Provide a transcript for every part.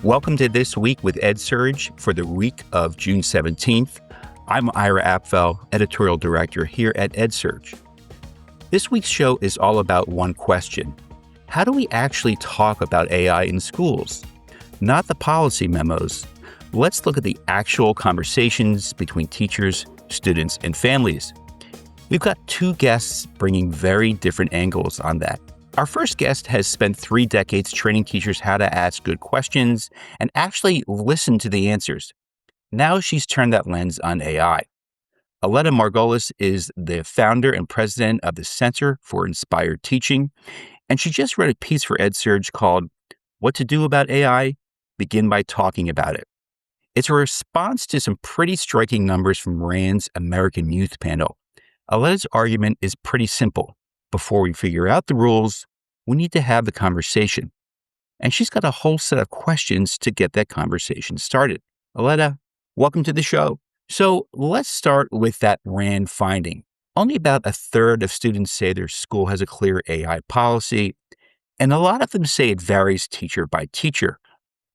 Welcome to This Week with EdSurge for the week of June 17th. I'm Ira Apfel, Editorial Director here at EdSurge. This week's show is all about one question. How do we actually talk about AI in schools? Not the policy memos. Let's look at the actual conversations between teachers, students, and families. We've got two guests bringing very different angles on that. Our first guest has spent 3 decades training teachers how to ask good questions and actually listen to the answers. Now she's turned that lens on AI. Aleta Margolis is the founder and president of the Center for Inspired Teaching, and she just wrote a piece for EdSurge called What to Do About AI? Begin by Talking About It. It's a response to some pretty striking numbers from RAND's American Youth Panel. Aleta's argument is pretty simple. Before we figure out the rules, we need to have the conversation. And she's got a whole set of questions to get that conversation started. Aleta, welcome to the show. So let's start with that RAND finding. Only about a third of students say their school has a clear AI policy, and a lot of them say it varies teacher by teacher.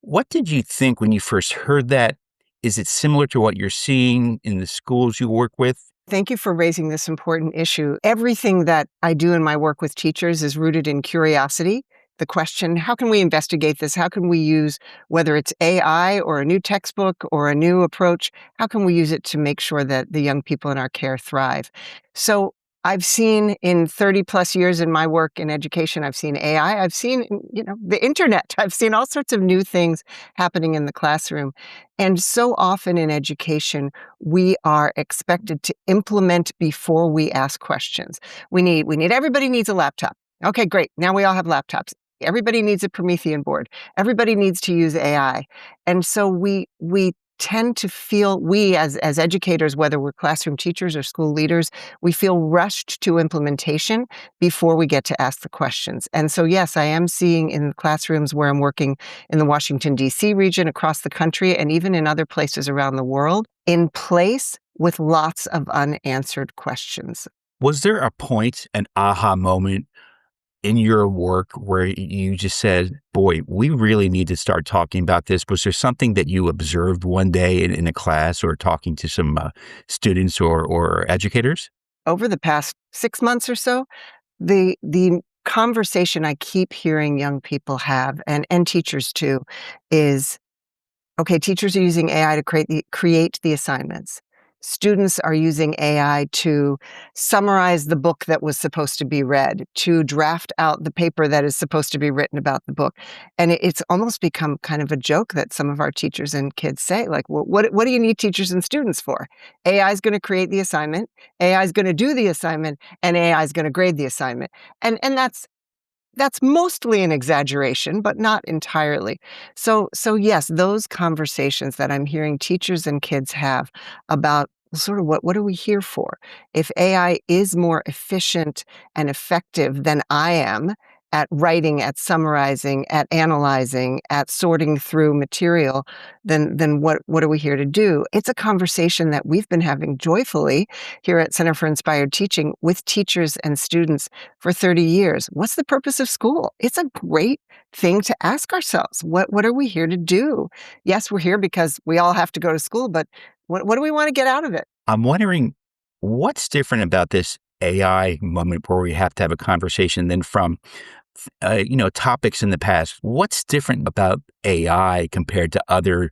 What did you think when you first heard that? Is it similar to what you're seeing in the schools you work with? Thank you for raising this important issue. Everything that I do in my work with teachers is rooted in curiosity. The question, how can we investigate this? How can we use, whether it's AI or a new textbook or a new approach, how can we use it to make sure that the young people in our care thrive? So I've seen in 30 plus years in my work in education, I've seen AI, I've seen, the internet, I've seen all sorts of new things happening in the classroom. And so often in education, we are expected to implement before we ask questions. Everybody needs a laptop. Okay, great. Now we all have laptops. Everybody needs a Promethean board. Everybody needs to use AI. And so we tend to feel, we as educators, whether we're classroom teachers or school leaders, we feel rushed to implementation before we get to ask the questions. And so, yes, I am seeing in classrooms where I'm working in the Washington, D.C. region, across the country, and even in other places around the world, in place with lots of unanswered questions. Was there a point, an aha moment in your work where you just said, boy, we really need to start talking about this? Was there something that you observed one day in a class or talking to some students or educators? Over the past 6 months or so, the conversation I keep hearing young people have, and teachers too, is, okay, teachers are using AI to create the assignments. Students are using AI to summarize the book that was supposed to be read, to draft out the paper that is supposed to be written about the book. And it's almost become kind of a joke that some of our teachers and kids say, like, well, what do you need teachers and students for? AI is going to create the assignment, AI is going to do the assignment, and AI is going to grade the assignment. And that's mostly an exaggeration, but not entirely. So yes, those conversations that I'm hearing teachers and kids have about sort of what are we here for? If AI is more efficient and effective than I am at writing, at summarizing, at analyzing, at sorting through material, then what are we here to do? It's a conversation that we've been having joyfully here at Center for Inspired Teaching with teachers and students for 30 years. What's the purpose of school? It's a great thing to ask ourselves. What are we here to do? Yes, we're here because we all have to go to school, but what do we want to get out of it? I'm wondering what's different about this AI moment where we have to have a conversation than from topics in the past. What's different about AI compared to other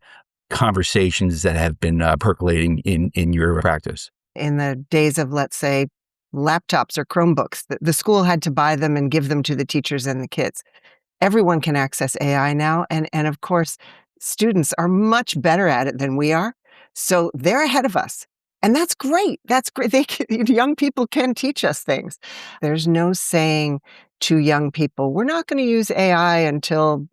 conversations that have been percolating in your practice? In the days of, let's say, laptops or Chromebooks, the school had to buy them and give them to the teachers and the kids. Everyone can access AI now. And of course, students are much better at it than we are. So they're ahead of us. And that's great. That's great. Young people can teach us things. There's no saying to young people, we're not going to use AI until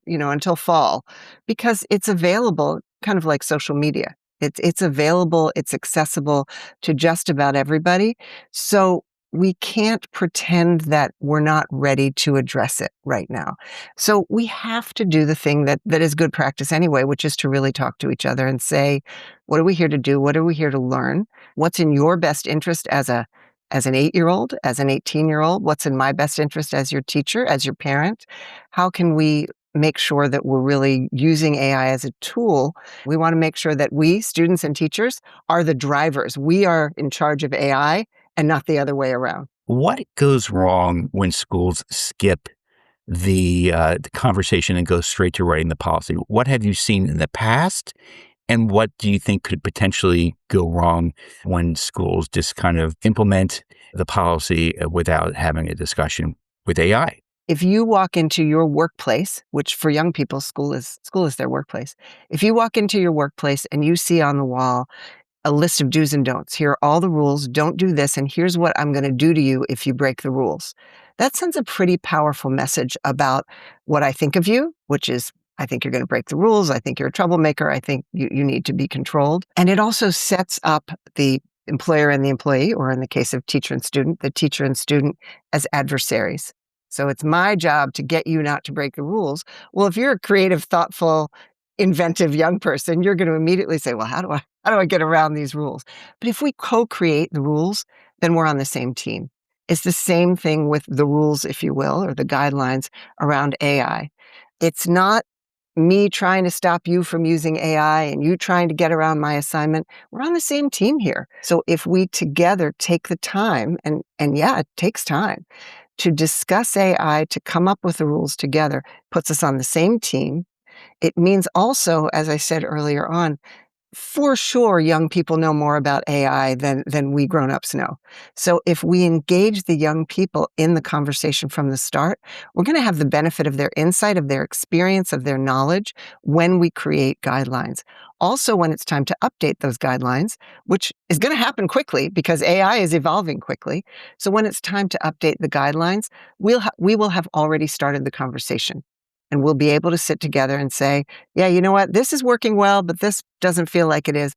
fall, because it's available, kind of like social media. It's available, it's accessible to just about everybody. So we can't pretend that we're not ready to address it right now. So we have to do the thing that is good practice anyway, which is to really talk to each other and say, what are we here to do? What are we here to learn? What's in your best interest as an 8-year-old, as an 18-year-old? What's in my best interest as your teacher, as your parent? How can we make sure that we're really using AI as a tool. We want to make sure that we, students and teachers, are the drivers. We are in charge of AI and not the other way around. What goes wrong when schools skip the conversation and go straight to writing the policy? What have you seen in the past? And what do you think could potentially go wrong when schools just kind of implement the policy without having a discussion with AI? If you walk into your workplace, which for young people, school is their workplace. If you walk into your workplace and you see on the wall a list of do's and don'ts, here are all the rules, don't do this, and here's what I'm going to do to you if you break the rules. That sends a pretty powerful message about what I think of you, which is, I think you're going to break the rules. I think you're a troublemaker. I think you need to be controlled. And it also sets up the employer and the employee, or in the case of teacher and student, the teacher and student as adversaries. So it's my job to get you not to break the rules. Well, if you're a creative, thoughtful, inventive young person, you're going to immediately say, well, how do I get around these rules? But if we co-create the rules, then we're on the same team. It's the same thing with the rules, if you will, or the guidelines around AI. It's not me trying to stop you from using AI and you trying to get around my assignment. We're on the same team here. So if we together take the time, and yeah, it takes time, to discuss AI, to come up with the rules together, puts us on the same team. It means also, as I said earlier on, for sure, young people know more about AI than we grown-ups know. So if we engage the young people in the conversation from the start, we're going to have the benefit of their insight, of their experience, of their knowledge when we create guidelines. Also, when it's time to update those guidelines, which is going to happen quickly because AI is evolving quickly. So when it's time to update the guidelines, we will have already started the conversation. And we'll be able to sit together and say, yeah, you know what? This is working well, but this doesn't feel like it is.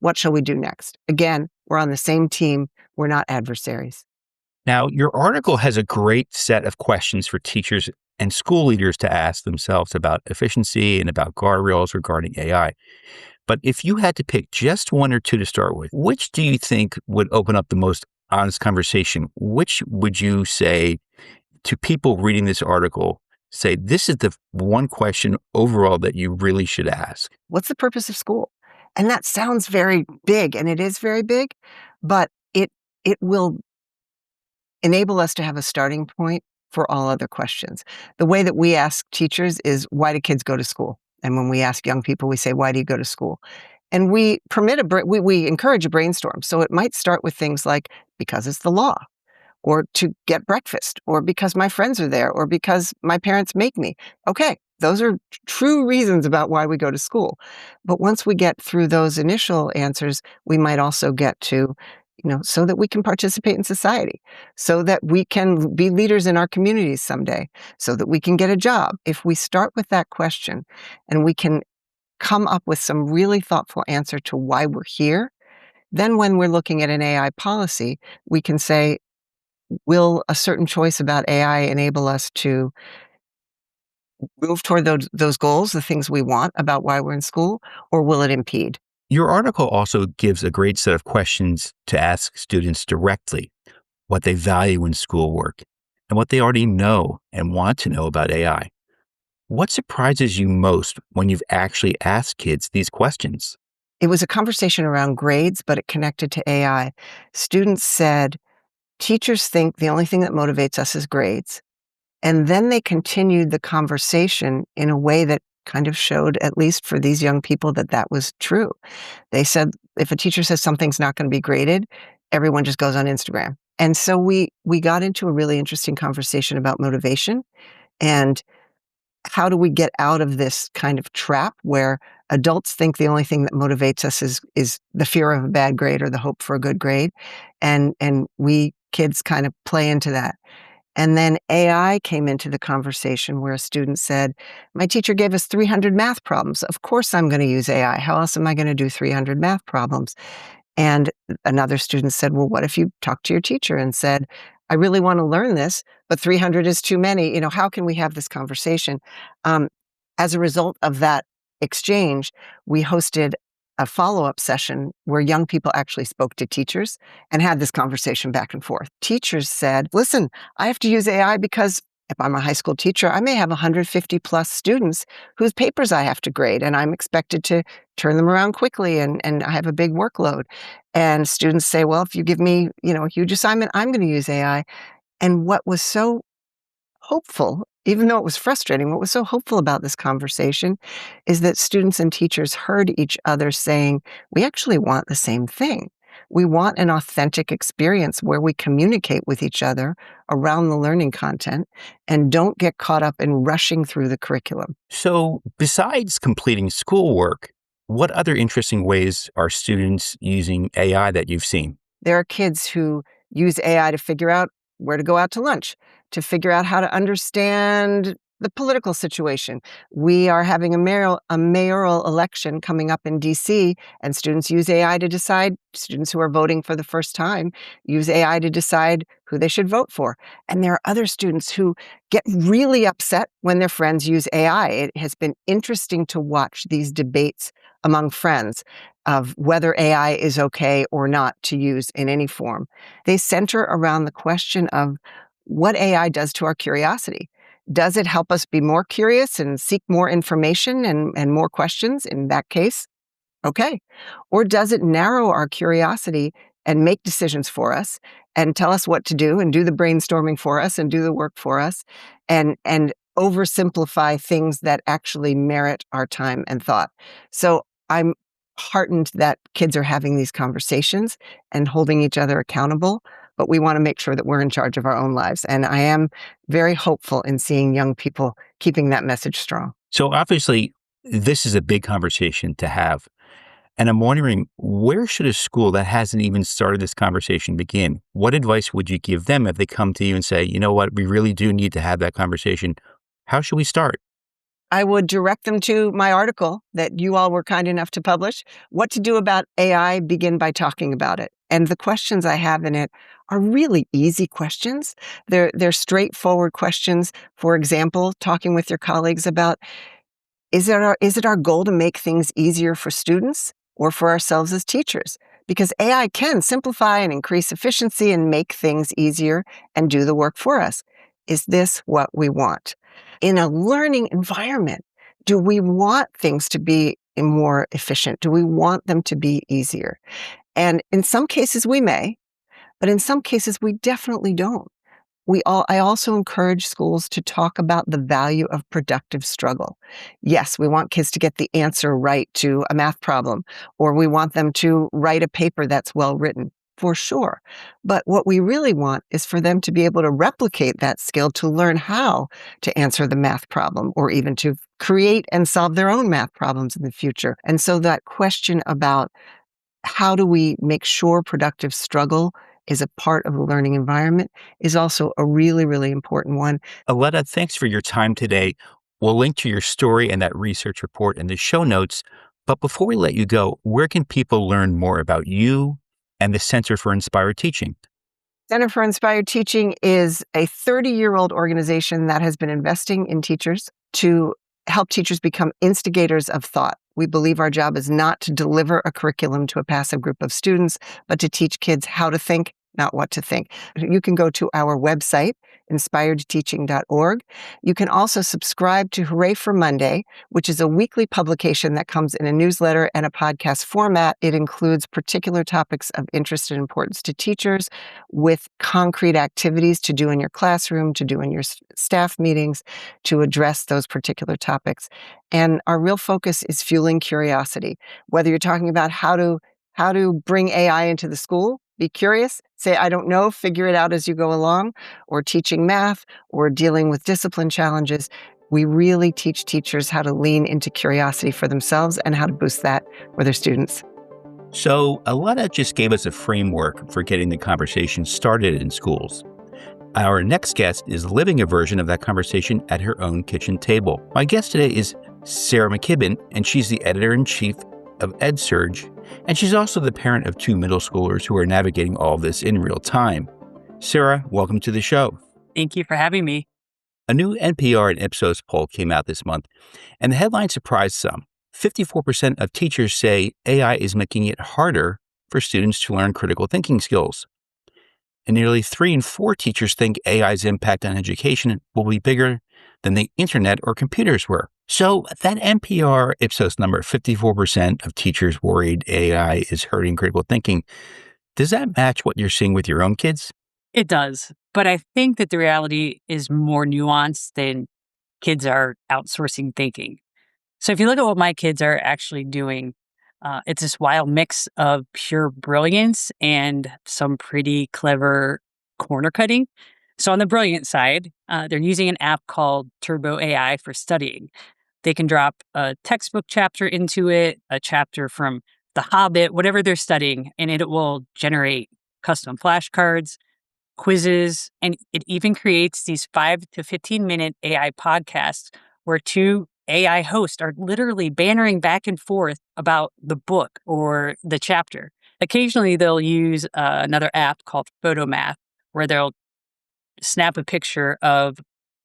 What shall we do next? Again, we're on the same team. We're not adversaries. Now, your article has a great set of questions for teachers and school leaders to ask themselves about efficiency and about guardrails regarding AI. But if you had to pick just one or two to start with, which do you think would open up the most honest conversation? Which would you say to people reading this article, say, this is the one question overall that you really should ask? What's the purpose of school? And that sounds very big, and it is very big, but it will enable us to have a starting point for all other questions. The way that we ask teachers is, why do kids go to school? And when we ask young people, we say, why do you go to school? And we we encourage a brainstorm. So it might start with things like, because it's the law, or to get breakfast, or because my friends are there, or because my parents make me. Okay, those are true reasons about why we go to school. But once we get through those initial answers, we might also get to, so that we can participate in society, so that we can be leaders in our communities someday, so that we can get a job. If we start with that question and we can come up with some really thoughtful answer to why we're here, then when we're looking at an AI policy, we can say, will a certain choice about AI enable us to move toward those goals, the things we want about why we're in school, or will it impede? Your article also gives a great set of questions to ask students directly, what they value in schoolwork and what they already know and want to know about AI. What surprises you most when you've actually asked kids these questions? It was a conversation around grades, but it connected to AI. Students said, teachers think the only thing that motivates us is grades. And then they continued the conversation in a way that kind of showed, at least for these young people, that was true. They said, if a teacher says something's not going to be graded, everyone just goes on Instagram. And so we got into a really interesting conversation about motivation and how do we get out of this kind of trap where adults think the only thing that motivates us is the fear of a bad grade or the hope for a good grade. And we kids kind of play into that. And then AI came into the conversation where a student said, my teacher gave us 300 math problems. Of course I'm going to use AI. How else am I going to do 300 math problems? And another student said, well, what if you talked to your teacher and said, I really want to learn this, but 300 is too many. How can we have this conversation? As a result of that exchange, we hosted a follow-up session where young people actually spoke to teachers and had this conversation back and forth. Teachers said, listen, I have to use AI because If I'm a high school teacher, I may have 150 plus students whose papers I have to grade, and I'm expected to turn them around quickly, and I have a big workload. And students say, well, if you give me, a huge assignment, I'm going to use AI. And what was so hopeful, even though it was frustrating, what was so hopeful about this conversation is that students and teachers heard each other saying, we actually want the same thing. We want an authentic experience where we communicate with each other around the learning content and don't get caught up in rushing through the curriculum. So, besides completing schoolwork, what other interesting ways are students using AI that you've seen? There are kids who use AI to figure out where to go out to lunch, to figure out how to understand the political situation. We are having a mayoral election coming up in DC, and students use AI to decide, students who are voting for the first time use AI to decide who they should vote for. And there are other students who get really upset when their friends use AI. It has been interesting to watch these debates among friends of whether AI is okay or not to use in any form. They center around the question of what AI does to our curiosity. Does it help us be more curious and seek more information and more questions in that case? Okay. Or does it narrow our curiosity and make decisions for us and tell us what to do and do the brainstorming for us and do the work for us and oversimplify things that actually merit our time and thought? So I'm heartened that kids are having these conversations and holding each other accountable, but we want to make sure that we're in charge of our own lives. And I am very hopeful in seeing young people keeping that message strong. So, obviously, this is a big conversation to have. And I'm wondering, where should a school that hasn't even started this conversation begin? What advice would you give them if they come to you and say, you know what, we really do need to have that conversation? How should we start? I would direct them to my article that you all were kind enough to publish. What to do about AI, begin by talking about it. And the questions I have in it are really easy questions. They're straightforward questions. For example, talking with your colleagues about, is it our goal to make things easier for students or for ourselves as teachers? Because AI can simplify and increase efficiency and make things easier and do the work for us. Is this what we want? In a learning environment, do we want things to be more efficient? Do we want them to be easier? And in some cases we may, but in some cases we definitely don't. I also encourage schools to talk about the value of productive struggle. Yes, we want kids to get the answer right to a math problem, or we want them to write a paper that's well written, for sure. But what we really want is for them to be able to replicate that skill to learn how to answer the math problem, or even to create and solve their own math problems in the future. And so that question about how do we make sure productive struggle is a part of the learning environment is also a really, really important one. Aleta, thanks for your time today. We'll link to your story and that research report in the show notes. But before we let you go, where can people learn more about you and the Center for Inspired Teaching? Center for Inspired Teaching is a 30-year-old organization that has been investing in teachers to help teachers become instigators of thought. We believe our job is not to deliver a curriculum to a passive group of students, but to teach kids how to think, not what to think. You can go to our website, inspiredteaching.org. You can also subscribe to Hooray for Monday, which is a weekly publication that comes in a newsletter and a podcast format. It includes particular topics of interest and importance to teachers with concrete activities to do in your classroom, to do in your staff meetings, to address those particular topics. And our real focus is fueling curiosity. Whether you're talking about how to bring AI into the school, be curious, say, I don't know, figure it out as you go along, or teaching math, or dealing with discipline challenges. We really teach teachers how to lean into curiosity for themselves and how to boost that for their students. So, Aleta just gave us a framework for getting the conversation started in schools. Our next guest is living a version of that conversation at her own kitchen table. My guest today is Sarah McKibben, and she's the editor-in-chief of EdSurge, and she's also the parent of 2 middle schoolers who are navigating all of this in real time. Sarah, welcome to the show. Thank you for having me. A new NPR and Ipsos poll came out this month, and the headline surprised some. 54% of teachers say AI is making it harder for students to learn critical thinking skills. and nearly 3 in 4 teachers think AI's impact on education will be bigger than the internet or computers were. So that NPR Ipsos number, 54% of teachers worried AI is hurting critical thinking. Does that match what you're seeing with your own kids? It does. But I think that the reality is more nuanced than kids are outsourcing thinking. So if you look at what my kids are actually doing, it's this wild mix of pure brilliance and some pretty clever corner cutting. So on the brilliant side, they're using an app called Turbo AI for studying. They can drop a textbook chapter into it, a chapter from The Hobbit, whatever they're studying, and it will generate custom flashcards, quizzes, and it even creates these 5 to 15-minute AI podcasts where two AI hosts are literally bantering back and forth about the book or the chapter. Occasionally, they'll use another app called Photomath, where they'll snap a picture of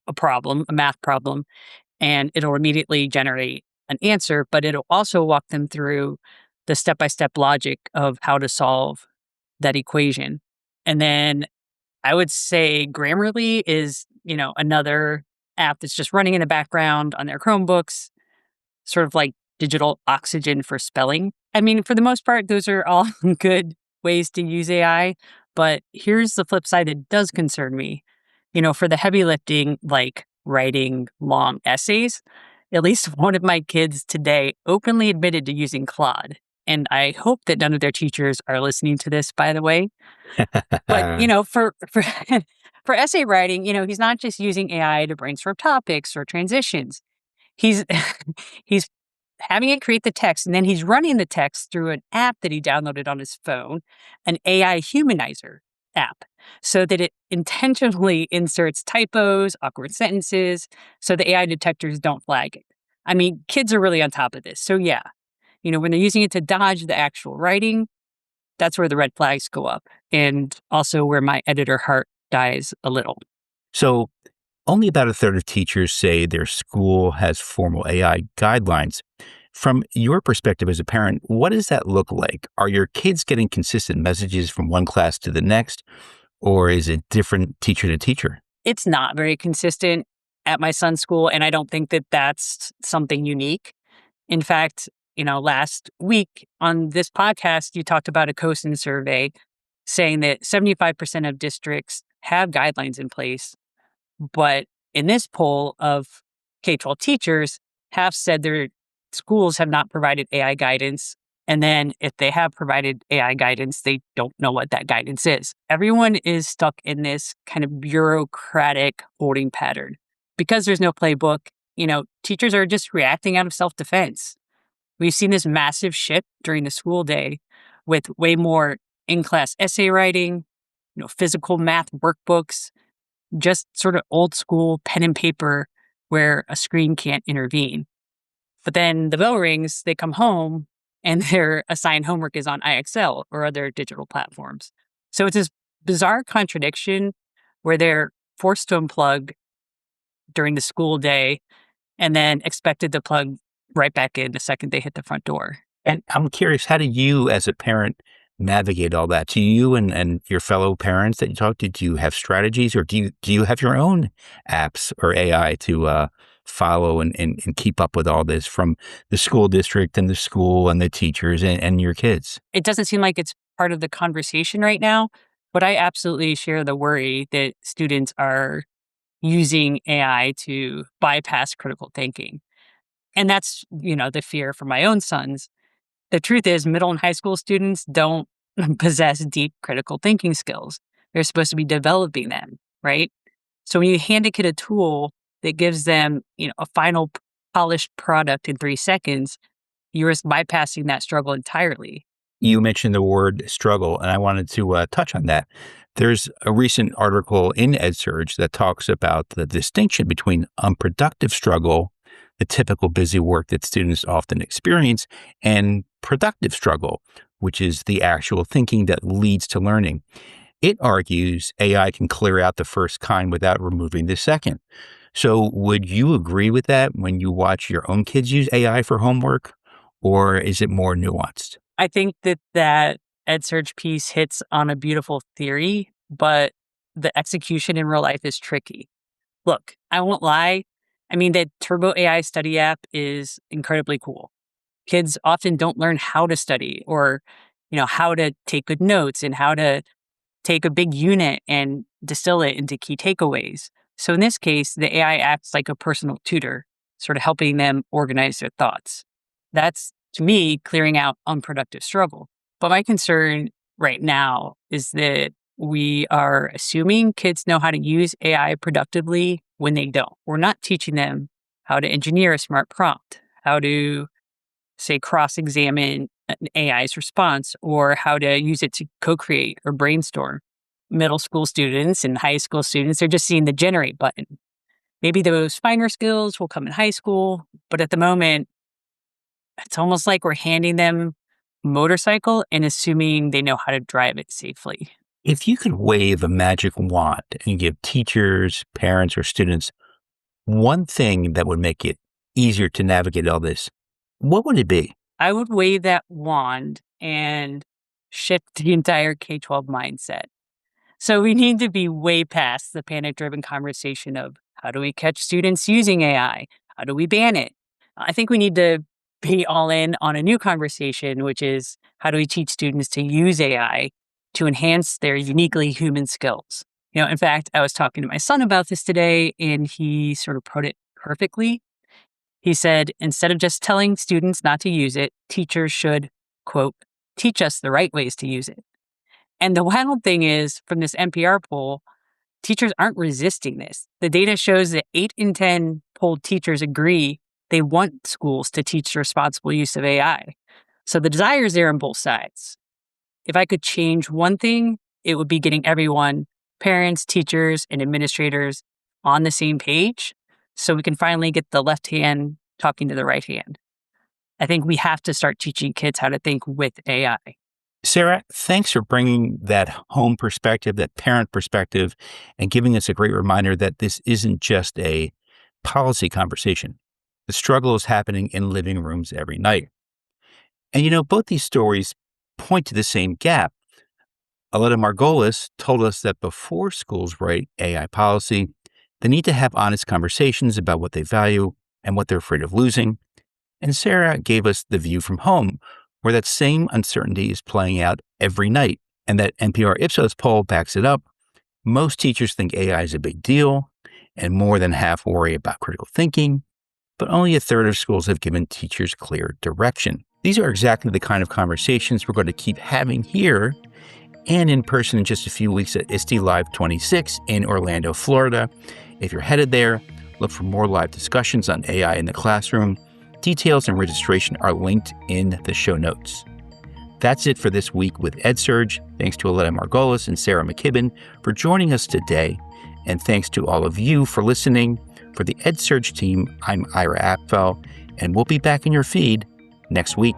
a problem, a math problem, and it'll immediately generate an answer, but it'll also walk them through the step-by-step logic of how to solve that equation. And then I would say Grammarly is, another app that's just running in the background on their Chromebooks, sort of like digital oxygen for spelling. I mean, for the most part, those are all good ways to use AI. But here's the flip side that does concern me. For the heavy lifting, like writing long essays, at least one of my kids today openly admitted to using Claude. And I hope that none of their teachers are listening to this, by the way. But, for for essay writing, he's not just using AI to brainstorm topics or transitions. He's he's having it create the text, and then he's running the text through an app that he downloaded on his phone, an AI humanizer app, so that it intentionally inserts typos, awkward sentences, so the AI detectors don't flag it. I mean, kids are really on top of this. So yeah, when they're using it to dodge the actual writing, that's where the red flags go up, and also where my editor heart dies a little. So only about a third of teachers say their school has formal AI guidelines. From your perspective as a parent, what does that look like? Are your kids getting consistent messages from one class to the next, or is it different teacher to teacher? It's not very consistent at my son's school, and I don't think that that's something unique. In fact, last week on this podcast, you talked about a COSIN survey saying that 75% of districts have guidelines in place. But in this poll of K-12 teachers, half said their schools have not provided AI guidance. And then if they have provided AI guidance, they don't know what that guidance is. Everyone is stuck in this kind of bureaucratic holding pattern. Because there's no playbook, teachers are just reacting out of self-defense. We've seen this massive shift during the school day with way more in-class essay writing, physical math workbooks, just sort of old school pen and paper where a screen can't intervene. But then the bell rings, they come home, and their assigned homework is on IXL or other digital platforms. So it's this bizarre contradiction where they're forced to unplug during the school day and then expected to plug right back in the second they hit the front door. And I'm curious, how do you as a parent navigate all that? Do you and your fellow parents that you talk to, do you have strategies, or do you have your own apps or AI to follow and keep up with all this from the school district and the school and the teachers and your kids? It doesn't seem like it's part of the conversation right now, but I absolutely share the worry that students are using AI to bypass critical thinking. And that's, the fear for my own sons. The truth is, middle and high school students don't possess deep critical thinking skills. They're supposed to be developing them, right? So when you hand a kid a tool that gives them, a final polished product in 3 seconds, you risk bypassing that struggle entirely. You mentioned the word struggle, and I wanted to touch on that. There's a recent article in EdSurge that talks about the distinction between unproductive struggle, the typical busy work that students often experience, and productive struggle, which is the actual thinking that leads to learning. It argues AI can clear out the first kind without removing the second. So would you agree with that when you watch your own kids use AI for homework, or is it more nuanced? I think that EdSurge piece hits on a beautiful theory but the execution in real life is tricky. Look, I won't lie. I mean, the Turbo AI study app is incredibly cool. Kids often don't learn how to study or, how to take good notes and how to take a big unit and distill it into key takeaways. So in this case, the AI acts like a personal tutor, sort of helping them organize their thoughts. That's, to me, clearing out unproductive struggle. But my concern right now is that we are assuming kids know how to use AI productively when they don't. We're not teaching them how to engineer a smart prompt, how to, say, cross-examine an AI's response, or how to use it to co-create or brainstorm. Middle school students and high school students are just seeing the generate button. Maybe those finer skills will come in high school, but at the moment, it's almost like we're handing them a motorcycle and assuming they know how to drive it safely. If you could wave a magic wand and give teachers, parents, or students one thing that would make it easier to navigate all this, what would it be? I would wave that wand and shift the entire K-12 mindset. So we need to be way past the panic-driven conversation of how do we catch students using AI? How do we ban it? I think we need to be all in on a new conversation, which is how do we teach students to use AI to enhance their uniquely human skills? In fact, I was talking to my son about this today, and he sort of put it perfectly. He said, instead of just telling students not to use it, teachers should, quote, teach us the right ways to use it. And the wild thing is, from this NPR poll, teachers aren't resisting this. The data shows that 8 in 10 polled teachers agree they want schools to teach the responsible use of AI. So the desire is there on both sides. If I could change one thing, it would be getting everyone, parents, teachers, and administrators on the same page so we can finally get the left hand talking to the right hand. I think we have to start teaching kids how to think with AI. Sarah, thanks for bringing that home perspective, that parent perspective, and giving us a great reminder that this isn't just a policy conversation. The struggle is happening in living rooms every night. And both these stories point to the same gap. Aleta Margolis told us that before schools write AI policy, they need to have honest conversations about what they value and what they're afraid of losing. And Sarah gave us the view from home, where that same uncertainty is playing out every night. And that NPR Ipsos poll backs it up. Most teachers think AI is a big deal, and more than half worry about critical thinking, but only a third of schools have given teachers clear direction. These are exactly the kind of conversations we're going to keep having here and in person in just a few weeks at ISTE Live 26 in Orlando, Florida. If you're headed there, look for more live discussions on AI in the classroom. Details and registration are linked in the show notes. That's it for this week with EdSurge. Thanks to Aleta Margolis and Sarah McKibben for joining us today. And thanks to all of you for listening. For the EdSurge team, I'm Ira Apfel, and we'll be back in your feed next week.